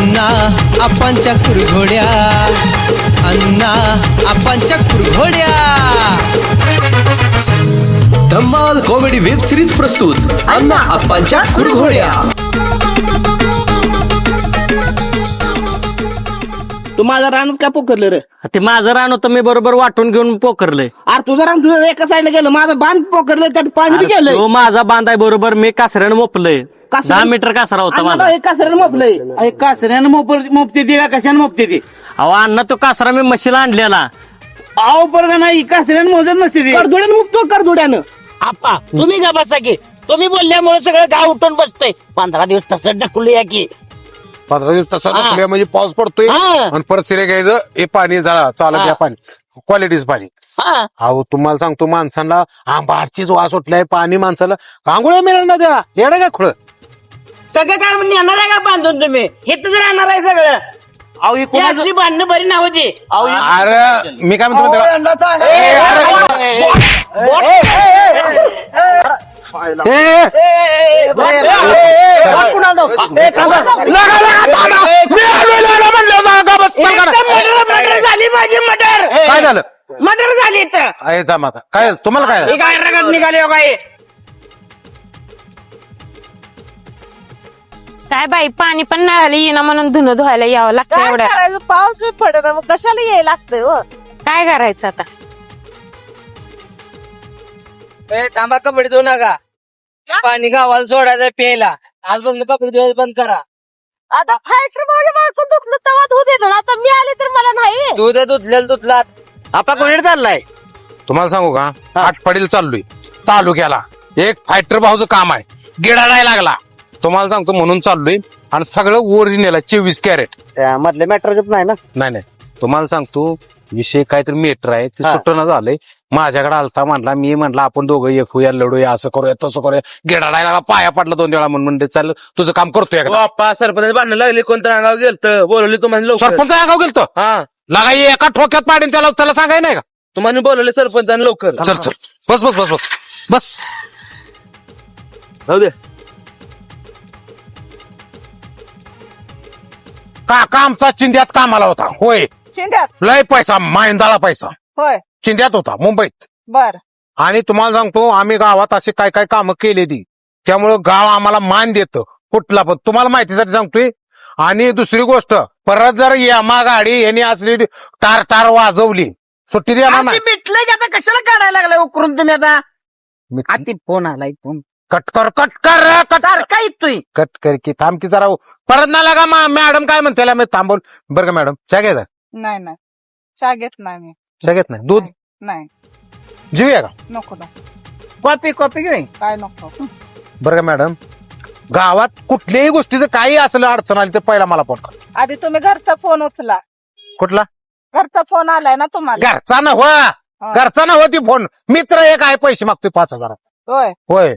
अण्णा आपांच्या कुरघोड्या, अण्णा आपांच्या कुरघोड्या. धम्माल comedy web series प्रस्तुत अण्णा आपांच्या कुरघोड्या. तू माझा रानच का पोकरलं रे? ते माझं रान होतं, मी बरोबर वाटून घेऊन पोकरलंय. अरे तुझं रान तुझं एका साईडला गेलं, माझं बांध पोकरलं, त्यात पाणी बी गेलंय. तो माझा बांध आहे बरोबर, मी कासऱ्यानं मोपलंय. कासऱ्यानं? 10 मीटर कासरा होता माझा. एक कासऱ्यानं मोपलंय. अरे कासऱ्यानं मोपते ती का कशानं मोपते ती? अहो अण्णा, तो कासरा मी म्हशीला आणलेला. आव बरं नाही, कासऱ्यानं मोजत नसते ती. करदुड्यानं मुक्तो करदुड्यानं. आपा तुम्ही का बसा की, तुम्ही बोलल्यामुळे सगळं गाव उठून बसतोय. 15 दिवस तसं ढकलूया की. 15 दिवस तसा नसल्या म्हणजे पाऊस पडतोय हा. आणि परत सिरे घ्यायचं. हे पाणी झाला चालत या पाणी, क्वालिटीच पाणी. हा अहो तुम्हाला सांगतो, माणसांना आंबाडचीच वास उठलाय. पाणी माणसाला आंघोळ्या मिळणार ना द्या. येणं काय खुळ. सगळं काय नेणार आहे का बांधून तुम्ही? हेच राहणार आहे सगळं. अहो ही कोणाचं- अशी भांडणं बरी नव्हती. अरे मी काय म्हणतो माहिती मटर झाली माझी मटर. का? काय झालं? मटर झाली इथं. आहे थांब आता. काय तुम्हाला काय झालं? हे काय रगत निघाले हो काय? काय बाई, पाणी पण नळाला येईना म्हणून धुणं धुवायला यावं लागतं. काय एवढ्या करायचं, पाऊस बी पडेना, मग कशाला यायला लागतंय हो? काय करायचं आता? तांबा कपडे धुवू नका. पाणी गावाला सोडायचं प्यायला. आज बंद कपडे धुवायला बंद करा. आता फायटर माझ्या बायको दुखलं तेव्हा धुऊ दे ना, आता मी आले तर मला नाही. दूध धुतलेलं धुतलात. आपा कोणी चाललाय? तुम्हाला सांगू का, आटपाडीला चाललोय तालुक्याला. एक फायटर भाऊचं काम आहे, गिडाडायला लागला. तुम्हाला सांगतो म्हणून चाललोय. आणि सगळं ओरिजिनल आहे, 24 कॅरेट. मधले मॅटर नाही ना. नाही तुम्हाला सांगतो, विषय काहीतरी मीटर आहे ते सुटणं झालंय. माझ्याकडे आलता, म्हणला मी म्हणला आपण दोघं एक होऊया, लढूया, असं करूया तसं करूया. गिडाडायला पाया पडला 2 वेळा म्हणून म्हणते चाललं तुझं काम करतोय. बाप्पा सरपंच भांडण लागली, कोणतं अंगाव गेलत बोलवली तुम्हाला सरपंच आगाव गेलतो. हा लागा एका ठोक्यात पाडीन त्याला सांगाय नाही का? तुम्हाला बोलवले सरपंचाने लवकर. चल बस बस बस बस बस. जाऊ दे. काका आमचा चिंध्यात कामाला होता. होय, चिंध्यात? लय पैसा, मायंदाला पैसा होय, चिंध्यात होता, मुंबईत. बर. आणि तुम्हाला सांगतो, आम्ही गावात असे काय काय कामं केली ती, त्यामुळं गाव आम्हाला मान देतं कुठला पण. तुम्हाला माहितीसाठी सांगतोय. आणि दुसरी गोष्ट, परत जर यामा गाडी यांनी असली टार टार वाजवली, सुट्टी देणार नाही. भेटलंय की आता कशाला काढायला लागलाय उकरून तुम्ही आता? आती फोन आलाय, फोन कटकर सारखा येतोय. कटकर की थांब की जरा. परत ना लागा मॅडम काय म्हणते, मी थांबवल बरं का मॅडम. चहा घ्यायचा? नाही चहा घेत नाही मी. चहा घेत नाही? दूध नाही, जीवया का? नको ना. कॉपी घेऊन. काय नको. बरं का मॅडम, गावात कुठल्याही गोष्टीचं काही असलं अडचण आली तर पहिला मला फोन कर. आधी तुम्ही घरचा फोन उचला. कुठला? घरचा फोन आलाय ना तुम्हाला. घरचा नव्हा, घरचा नव्हा ती फोन. मित्र एक आहे, पैसे मागतोय 5,000. होय. होय.